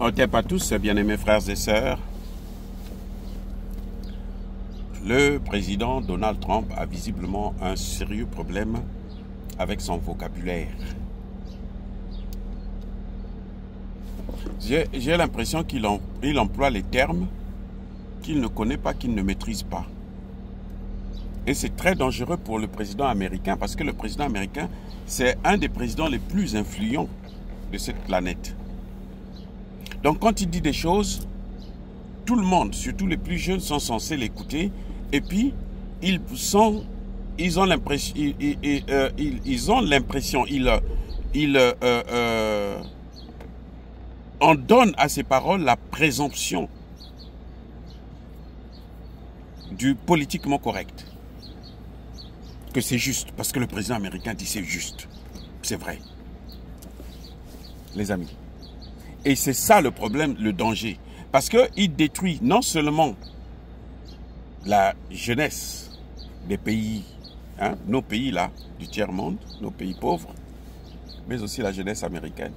On t'aime pas tous, bien-aimés frères et sœurs. Le président Donald Trump a visiblement un sérieux problème avec son vocabulaire. J'ai l'impression qu'il emploie les termes qu'il ne connaît pas, qu'il ne maîtrise pas. Et c'est très dangereux pour le président américain parce que le président américain, c'est un des présidents les plus influents de cette planète. Donc quand il dit des choses, tout le monde, surtout les plus jeunes, sont censés l'écouter. Et puis, ils ont l'impression, on donne à ces paroles la présomption du politiquement correct. Que c'est juste, parce que le président américain dit c'est juste. C'est vrai. Les amis. Et c'est ça le problème, le danger. Parce qu'il détruit non seulement la jeunesse des pays, hein, nos pays là, du tiers-monde, nos pays pauvres, mais aussi la jeunesse américaine.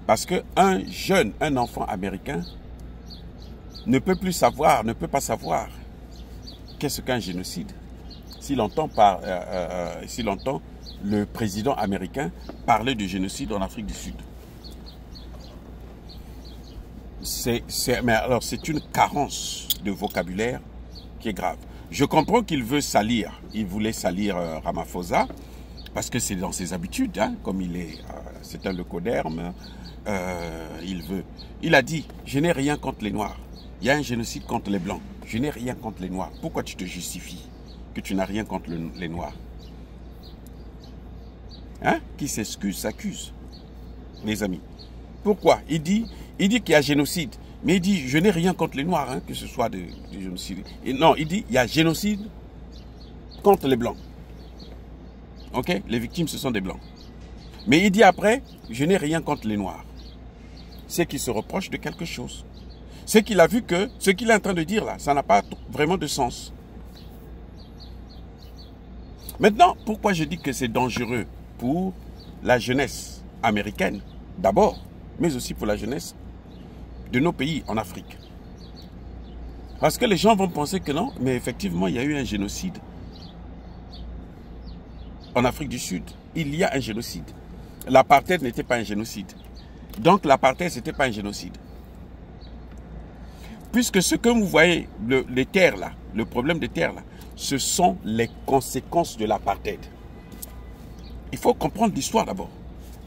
Parce qu'un jeune, un enfant américain ne peut pas savoir qu'est-ce qu'un génocide. S'il entend le président américain parler de génocide en Afrique du Sud. Mais alors c'est une carence de vocabulaire qui est grave. Je comprends qu'il veut salir, il voulait salir Ramaphosa, parce que c'est dans ses habitudes, hein, comme il est, c'est un leucoderme, il a dit, je n'ai rien contre les Noirs, il y a un génocide contre les Blancs, je n'ai rien contre les Noirs. Pourquoi tu te justifies que tu n'as rien contre les Noirs? Hein? Qui s'excuse, s'accuse, les amis. Pourquoi? Il dit qu'il y a génocide, mais il dit, je n'ai rien contre les Noirs, hein, que ce soit de génocide. Et non, il dit, il y a génocide contre les Blancs. Ok? Les victimes, ce sont des Blancs. Mais il dit après, je n'ai rien contre les Noirs. C'est qu'il se reproche de quelque chose. C'est qu'il a vu que ce qu'il est en train de dire là, ça n'a pas vraiment de sens. Maintenant, pourquoi je dis que c'est dangereux pour la jeunesse américaine, d'abord, mais aussi pour la jeunesse de nos pays en Afrique. Parce que les gens vont penser que non, mais effectivement, il y a eu un génocide en Afrique du Sud. Il y a un génocide. L'apartheid n'était pas un génocide. Donc l'apartheid, ce n'était pas un génocide. Puisque ce que vous voyez, les terres là, le problème des terres là, ce sont les conséquences de l'apartheid. Il faut comprendre l'histoire d'abord.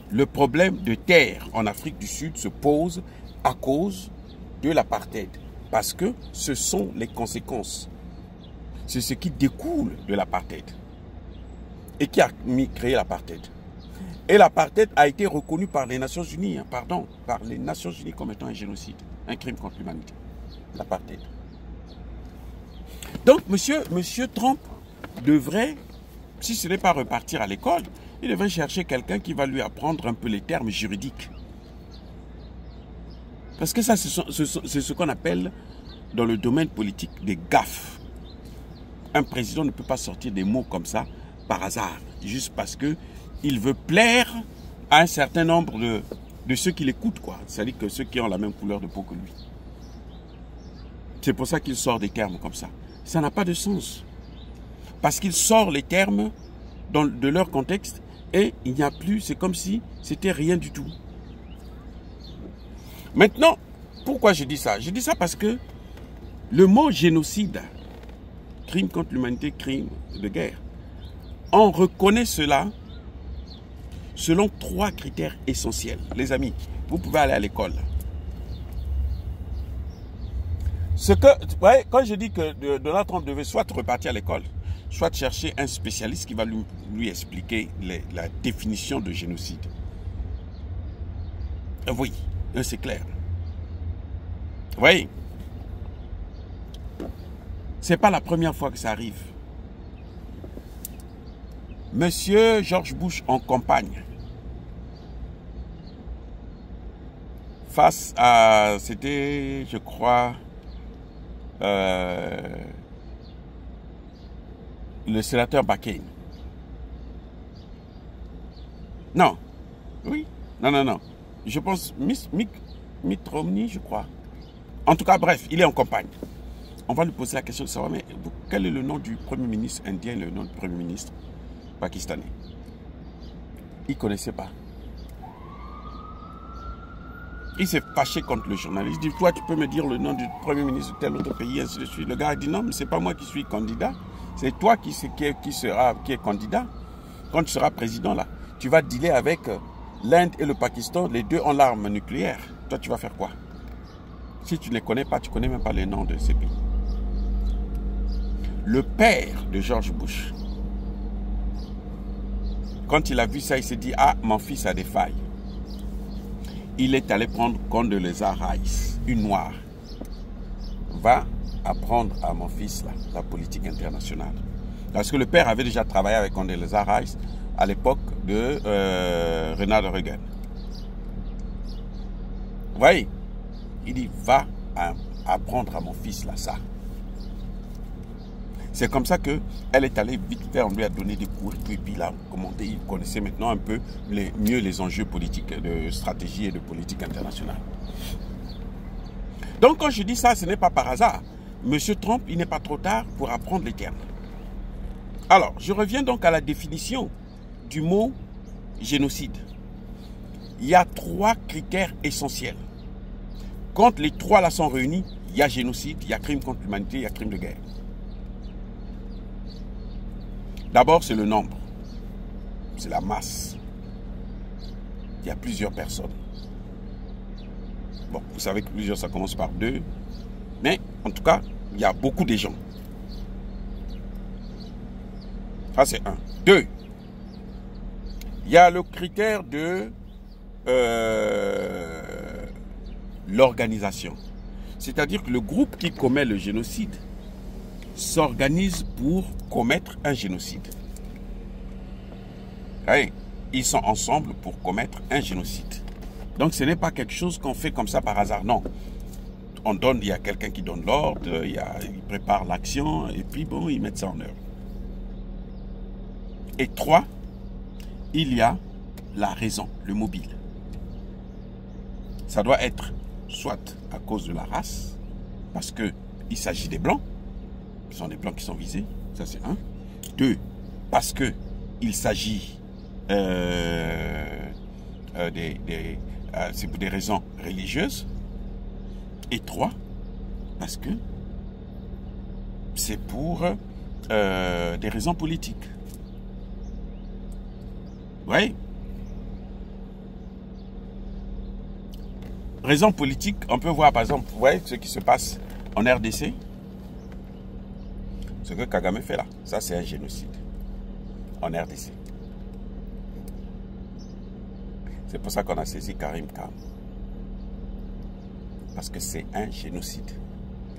Le problème de terre en Afrique du Sud se pose à cause de l'apartheid. Parce que ce sont les conséquences. C'est ce qui découle de l'apartheid. Et qui a créé l'apartheid. Et l'apartheid a été reconnu par les Nations Unies, par les Nations Unies comme étant un génocide, un crime contre l'humanité. L'apartheid. Donc, monsieur Trump devrait, si ce n'est pas repartir à l'école, il devrait chercher quelqu'un qui va lui apprendre un peu les termes juridiques. Parce que ça, c'est ce qu'on appelle, dans le domaine politique, des gaffes. Un président ne peut pas sortir des mots comme ça par hasard, juste parce qu'il veut plaire à un certain nombre de ceux qui l'écoutent, quoi. C'est-à-dire que ceux qui ont la même couleur de peau que lui. C'est pour ça qu'il sort des termes comme ça. Ça n'a pas de sens. Parce qu'il sort les termes de leur contexte et il n'y a plus, c'est comme si c'était rien du tout. Maintenant, pourquoi je dis ça? Je dis ça parce que le mot génocide, crime contre l'humanité, crime de guerre, on reconnaît cela selon 3 critères essentiels. Les amis, vous pouvez aller à l'école. Quand je dis que Donald Trump devait soit repartir à l'école, soit chercher un spécialiste qui va lui expliquer la définition de génocide. Oui, c'est clair. Oui. C'est pas la première fois que ça arrive. Monsieur George Bush en campagne, face à, c'était, je crois, le sénateur McCain. Non. Oui. Non. je pense, Mitt Romney, je crois. En tout cas, bref, il est en campagne. On va lui poser la question de savoir, mais quel est le nom du Premier ministre indien et le nom du Premier ministre pakistanais? Il ne connaissait pas. Il s'est fâché contre le journaliste. Il dit, toi, tu peux me dire le nom du Premier ministre de tel autre pays, ainsi de suite. Le gars a dit, non, mais ce n'est pas moi qui suis candidat. C'est toi qui est candidat. Quand tu seras président, là, tu vas dealer avec l'Inde et le Pakistan. Les deux ont l'arme nucléaire. Toi, tu vas faire quoi? Si tu ne les connais pas, tu ne connais même pas les noms de ces pays. Le père de George Bush, quand il a vu ça, il s'est dit, ah, mon fils a des failles. Il est allé prendre Condoleezza Rice, une noire. Va apprendre à mon fils là, la politique internationale. Parce que le père avait déjà travaillé avec Condoleezza Rice à l'époque de Ronald Reagan. Vous voyez? Il dit, va apprendre à mon fils là ça. C'est comme ça qu'elle est allée vite faire, on lui a donné des cours, et puis là, commenté, il connaissait maintenant un peu mieux les enjeux politiques, de stratégie et de politique internationale. Donc quand je dis ça, ce n'est pas par hasard. Monsieur Trump, il n'est pas trop tard pour apprendre les termes. Alors, je reviens donc à la définition du mot génocide. Il y a 3 critères essentiels. Quand les 3 là sont réunis, il y a génocide, il y a crime contre l'humanité, il y a crime de guerre. D'abord, c'est le nombre. C'est la masse. Il y a plusieurs personnes. Bon, vous savez que plusieurs, ça commence par 2. Mais, en tout cas, il y a beaucoup de gens. Ça, c'est 1. 2. Il y a le critère de l'organisation. C'est-à-dire que le groupe qui commet le génocide s'organisent pour commettre un génocide. Oui, ils sont ensemble pour commettre un génocide. Donc ce n'est pas quelque chose qu'on fait comme ça par hasard, non. Il y a quelqu'un qui donne l'ordre, il prépare l'action, et puis bon, ils mettent ça en œuvre. Et 3, il y a la raison, le mobile. Ça doit être soit à cause de la race, parce qu'il s'agit des blancs, ce sont des blancs qui sont visés, ça c'est 1. 2, parce qu'il s'agit c'est pour des raisons religieuses. Et 3, parce que c'est pour des raisons politiques. Oui. Raisons politiques, on peut voir par exemple, vous voyez ce qui se passe en RDC. Ce que Kagame fait là, ça c'est un génocide en RDC. C'est pour ça qu'on a saisi Karim Khan. Parce que c'est un génocide.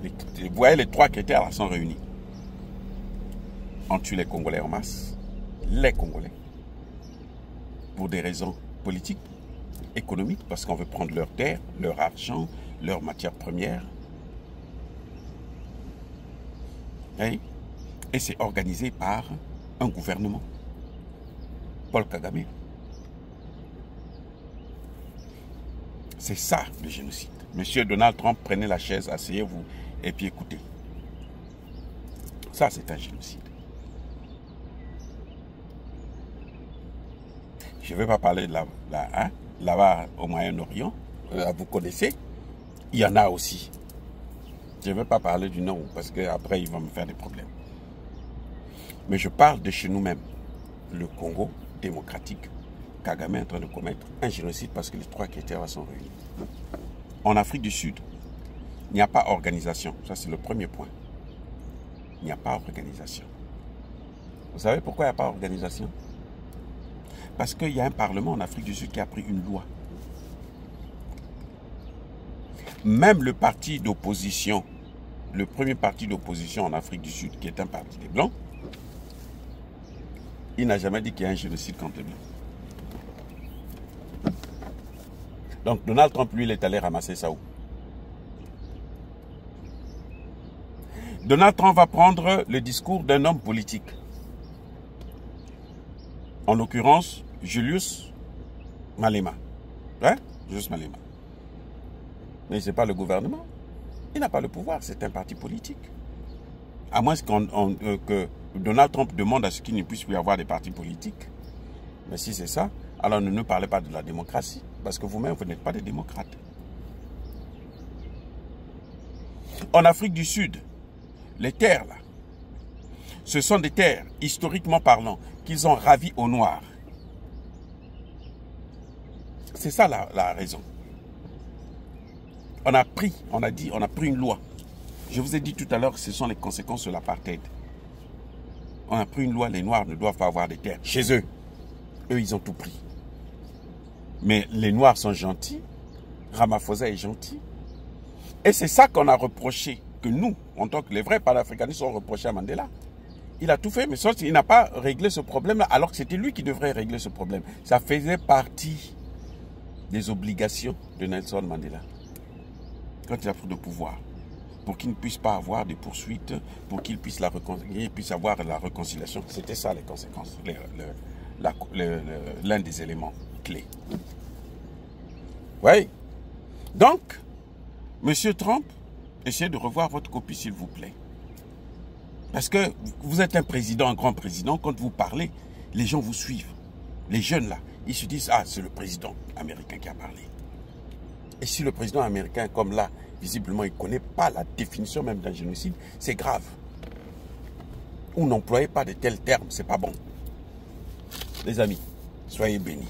Vous voyez, les 3 critères là sont réunis. On tue les Congolais en masse, les Congolais, pour des raisons politiques, économiques, parce qu'on veut prendre leur terre, leur argent, leurs matières premières. Et c'est organisé par un gouvernement. Paul Kagame. C'est ça le génocide. Monsieur Donald Trump, prenez la chaise, asseyez-vous et puis écoutez. Ça, c'est un génocide. Je ne vais pas parler de là-bas au Moyen-Orient. Vous connaissez. Il y en a aussi. Je ne vais pas parler du nom parce qu'après, ils vont me faire des problèmes. Mais je parle de chez nous-mêmes. Le Congo démocratique. Kagame est en train de commettre un génocide parce que les 3 critères sont réunis. En Afrique du Sud, il n'y a pas organisation. Ça, c'est le premier point. Il n'y a pas organisation. Vous savez pourquoi il n'y a pas organisation? Parce qu'il y a un parlement en Afrique du Sud qui a pris une loi. Même le parti d'opposition, le premier parti d'opposition en Afrique du Sud, qui est un parti des Blancs, il n'a jamais dit qu'il y a un génocide contre les Blancs. Donc Donald Trump, lui, il est allé ramasser ça où? Donald Trump va prendre le discours d'un homme politique. En l'occurrence, Julius Malema. Hein? Juste Malema. Mais ce n'est pas le gouvernement. Il n'a pas le pouvoir, c'est un parti politique. À moins que Donald Trump demande à ce qu'il ne puisse plus y avoir des partis politiques. Mais si c'est ça, alors ne parlez pas de la démocratie. Parce que vous-même, vous n'êtes pas des démocrates. En Afrique du Sud, les terres là, ce sont des terres, historiquement parlant, qu'ils ont ravies aux Noirs. C'est ça la raison. On a pris une loi. Je vous ai dit tout à l'heure que ce sont les conséquences de l'apartheid. On a pris une loi, les Noirs ne doivent pas avoir des terres chez eux. Eux, ils ont tout pris. Mais les Noirs sont gentils. Ramaphosa est gentil. Et c'est ça qu'on a reproché, que nous, en tant que les vrais panafricanistes, ont reproché à Mandela. Il a tout fait, mais sauf qu'il n'a pas réglé ce problème-là, alors que c'était lui qui devrait régler ce problème. Ça faisait partie des obligations de Nelson Mandela. Quand il a pris le pouvoir, pour qu'il ne puisse pas avoir des poursuites, pour qu'il puisse avoir la réconciliation. C'était ça les conséquences, l'un des éléments clés. Oui. Donc, Monsieur Trump, essayez de revoir votre copie, s'il vous plaît. Parce que vous êtes un président, un grand président, quand vous parlez, les gens vous suivent. Les jeunes là, ils se disent, ah, c'est le président américain qui a parlé. Et si le président américain, comme là, visiblement, il ne connaît pas la définition même d'un génocide, c'est grave. Ou n'employez pas de tels termes, c'est pas bon. Les amis, soyez bénis.